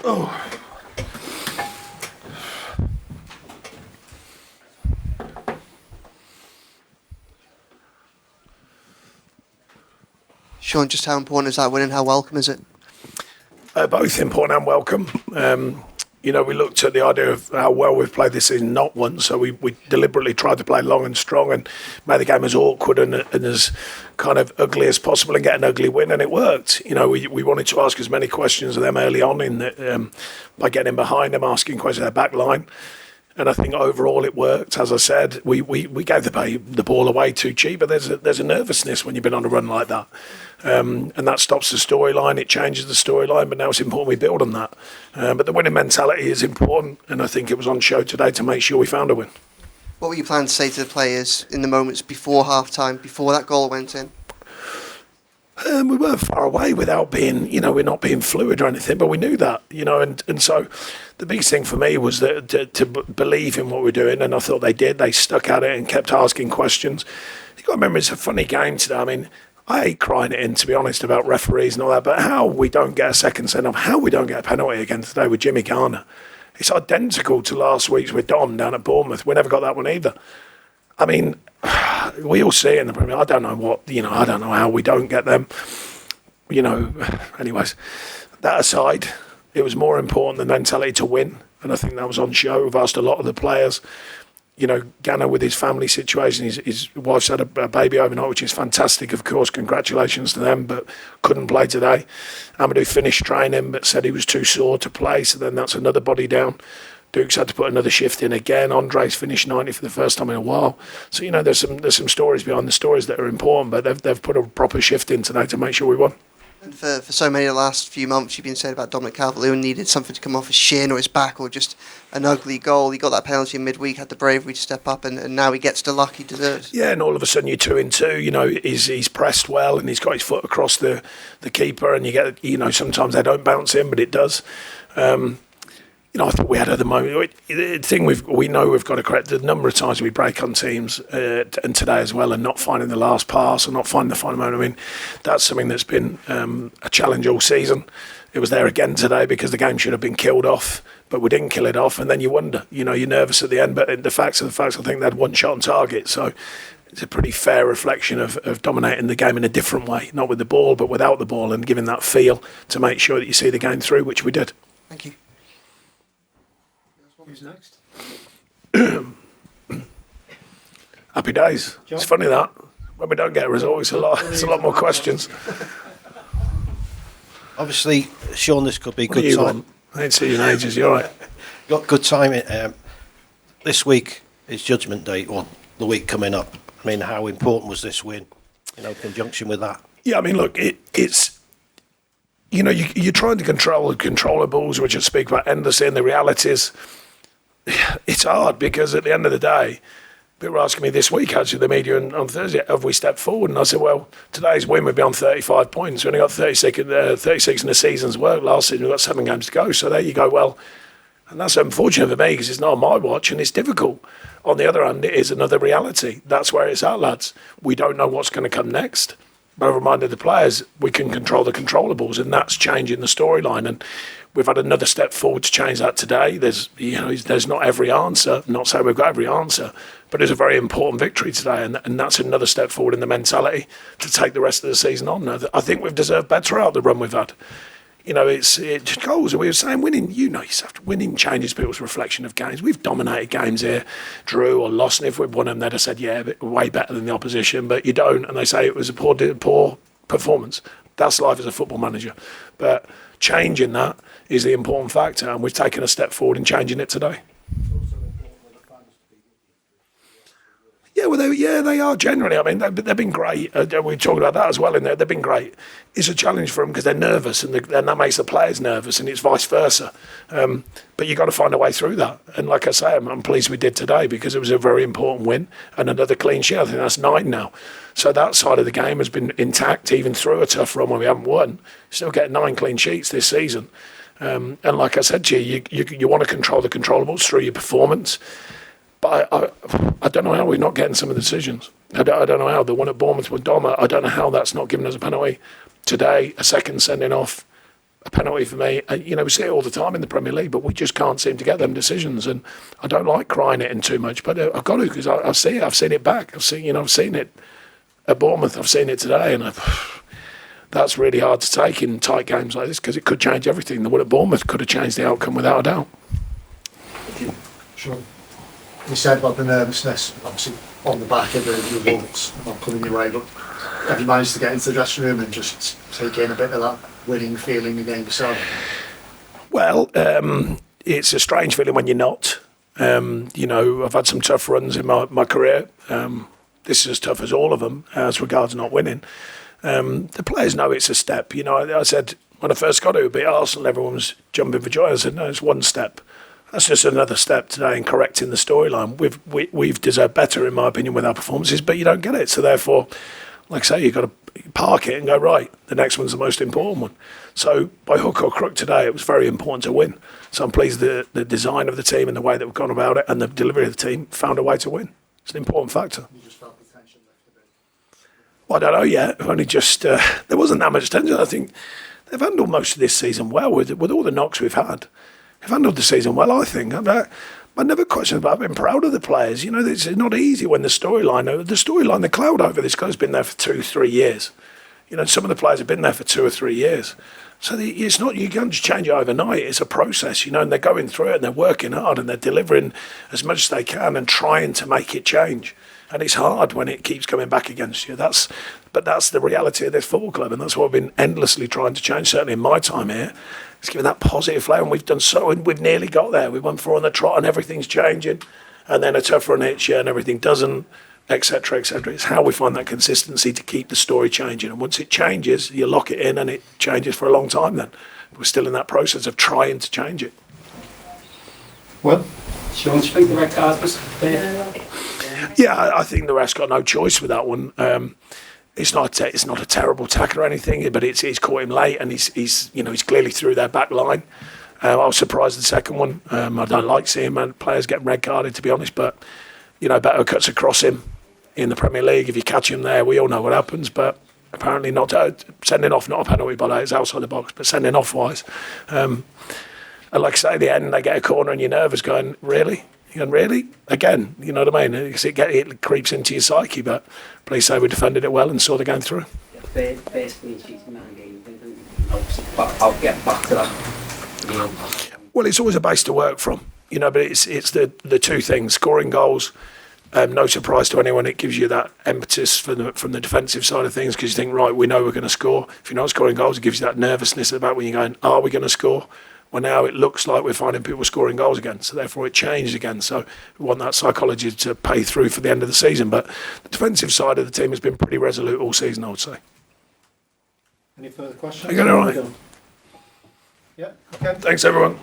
Oh. Sean, just how important is that win and how welcome is it? Both important and welcome. We looked at the idea of how well we've played this season, not once, so we deliberately tried to play long and strong and made the game as awkward and as kind of ugly as possible and get an ugly win, and it worked. We wanted to ask as many questions of them early on by getting behind them, asking questions of their back line. And I think overall it worked. As I said, we gave the ball away too cheap, but there's a nervousness when you've been on a run like that. And that stops the storyline, it changes the storyline, but now it's important we build on that. But the winning mentality is important, and I think it was on show today to make sure we found a win. What were you planning to say to the players in the moments before half-time, before that goal went in? We weren't far away without being, we're not being fluid or anything, but we knew that, and so the biggest thing for me was that to believe in what we're doing, and I thought they did. They stuck at it and kept asking questions. You've got to remember, it's a funny game today. I mean, I hate crying it in, to be honest, about referees and all that, but how we don't get a second send-off, how we don't get a penalty again today with Jimmy Garner, it's identical to last week's with Dom down at Bournemouth. We never got that one either. I mean, we all see it in the Premier League. I don't know I don't know how we don't get them. Anyways, that aside, it was more important than mentality to win. And I think that was on show. We've asked a lot of the players. Ghana with his family situation, his wife's had a baby overnight, which is fantastic, of course. Congratulations to them, but couldn't play today. Amadou finished training, but said he was too sore to play. So then that's another body down. Duke's had to put another shift in again. Andre's finished 90 for the first time in a while. So, there's some stories behind the stories that are important, but they've put a proper shift in today to make sure we won. And for so many of the last few months, you've been saying about Dominic Calvert, Lewin needed something to come off his shin or his back or just an ugly goal. He got that penalty in midweek, had the bravery to step up, and now he gets the luck he deserves. Yeah, and all of a sudden you're 2-2. He's pressed well and he's got his foot across the keeper, and you get, sometimes they don't bounce in, but it does. I thought we had at the moment. The thing we know we've got to correct the number of times we break on teams, and today as well, and not finding the last pass or not finding the final moment. I mean, that's something that's been a challenge all season. It was there again today because the game should have been killed off, but we didn't kill it off, and then you wonder. You're nervous at the end, but the facts are the facts. I think they had one shot on target, so it's a pretty fair reflection of dominating the game in a different way, not with the ball, but without the ball, and giving that feel to make sure that you see the game through, which we did. Thank you. Who's next? Happy days. John? It's funny that when we don't get a result, it's a lot more questions. Obviously, Sean, this could be good time. I ain't seen you in ages. You're right. Got good timing. This week is Judgement Day, or the week coming up. I mean, how important was this win in conjunction with that? Yeah, I mean, look, it's. You're trying to control the controllables, which I speak about endlessly, and the realities. It's hard because at the end of the day, people were asking me this week, actually, the media on Thursday, have we stepped forward? And I said, well, today's win would be on 35 points. We only got 36 in the season's work. Last season, we've got 7 games to go. So there you go. Well, and that's unfortunate for me because it's not on my watch and it's difficult. On the other hand, it is another reality. That's where it's at, lads. We don't know what's going to come next. But I reminded the players, we can control the controllables, and that's changing the storyline. And we've had another step forward to change that today. There's not every answer. I'm not saying we've got every answer, but it's a very important victory today, and that's another step forward in the mentality to take the rest of the season on. I think we've deserved better out of the run we've had. It's goals. We were saying winning. Yourself, winning changes people's reflection of games. We've dominated games here, drew or lost, and if we'd won them, they'd have said, "Yeah, way better than the opposition." But you don't, and they say it was a poor performance. That's life as a football manager. But changing that is the important factor, and we've taken a step forward in changing it today. Yeah, well, they are generally. I mean, they've been great. We talked about that as well in there. They've been great. It's a challenge for them because they're nervous, and that makes the players nervous, and it's vice versa. But you've got to find a way through that. And like I say, I'm pleased we did today because it was a very important win and another clean sheet. I think that's 9 now. So that side of the game has been intact, even through a tough run when we haven't won. Still get 9 clean sheets this season. And like I said to you want to control the controllables through your performance. But I don't know how we're not getting some of the decisions. I don't know how. The one at Bournemouth with Dom, I don't know how that's not giving us a penalty. Today, a second sending off. a penalty for me. We see it all the time in the Premier League, but we just can't seem to get them decisions. And I don't like crying it in too much, but I've got to, because I see it. I've seen it back. I've seen it at Bournemouth. I've seen it today, and that's really hard to take in tight games like this, because it could change everything. The one at Bournemouth could have changed the outcome without a doubt. Sure. You said about the nervousness, obviously on the back of the results not coming your way, but have you managed to get into the dressing room and just take in a bit of that winning feeling again yourself? Well, it's a strange feeling when you're not. I've had some tough runs in my career. This is as tough as all of them as regards not winning. The players know it's a step. I said when I first got it, it would be Arsenal, everyone was jumping for joy. I said, no, it's one step. That's just another step today in correcting the storyline. We've deserved better, in my opinion, with our performances, but you don't get it. So therefore, like I say, you've got to park it and go, right, the next one's the most important one. So by hook or crook today, it was very important to win. So I'm pleased the design of the team and the way that we've gone about it and the delivery of the team found a way to win. It's an important factor. You just felt the tension lift a bit? Well, I don't know yet. Only just, there wasn't that much tension. I think they've handled most of this season well with all the knocks we've had. They've handled the season well, I think. I never questioned, but I've been proud of the players. It's not easy when the cloud over this guy's been there for 2-3 years. Some of the players have been there for 2 or 3 years. So it's not, you can't just change it overnight. It's a process, and they're going through it and they're working hard and they're delivering as much as they can and trying to make it change. And it's hard when it keeps coming back against you. But that's the reality of this football club, and that's what we've been endlessly trying to change, certainly in my time here. It's giving that positive flow, and we've done so, and we've nearly got there. We won 4 on the trot and everything's changing, and then a tough run each year and everything doesn't, etc., etc. It's how we find that consistency to keep the story changing, and once it changes, you lock it in and it changes for a long time then. We're still in that process of trying to change it. Well, Sean, do you think the red card was fair? Yeah, I think the ref's got no choice with that one. It's not a terrible tackle or anything, but he's caught him late, and he's clearly through their back line. I was surprised the second one. I don't like seeing players getting red carded, to be honest, but better cuts across him in the Premier League. If you catch him there, we all know what happens. But apparently not sending off, not a penalty by that. It's outside the box, but sending off wise. And like I say, at the end they get a corner and you're nervous, going really. And really, again, you know what I mean? It creeps into your psyche, but please say we defended it well and saw the game through. Basically, she's in that game. I'll get back to that. Well, it's always a base to work from, but it's the two things: scoring goals. No surprise to anyone, it gives you that impetus from the defensive side of things, because you think, right, we know we're going to score. If you're not scoring goals, it gives you that nervousness about when you're going, are we going to score? Well, now it looks like we're finding people scoring goals again, so therefore it changed again. So we want that psychology to pay through for the end of the season. But the defensive side of the team has been pretty resolute all season, I would say. Any further questions? Are you going all right? Yeah, okay. Thanks, everyone.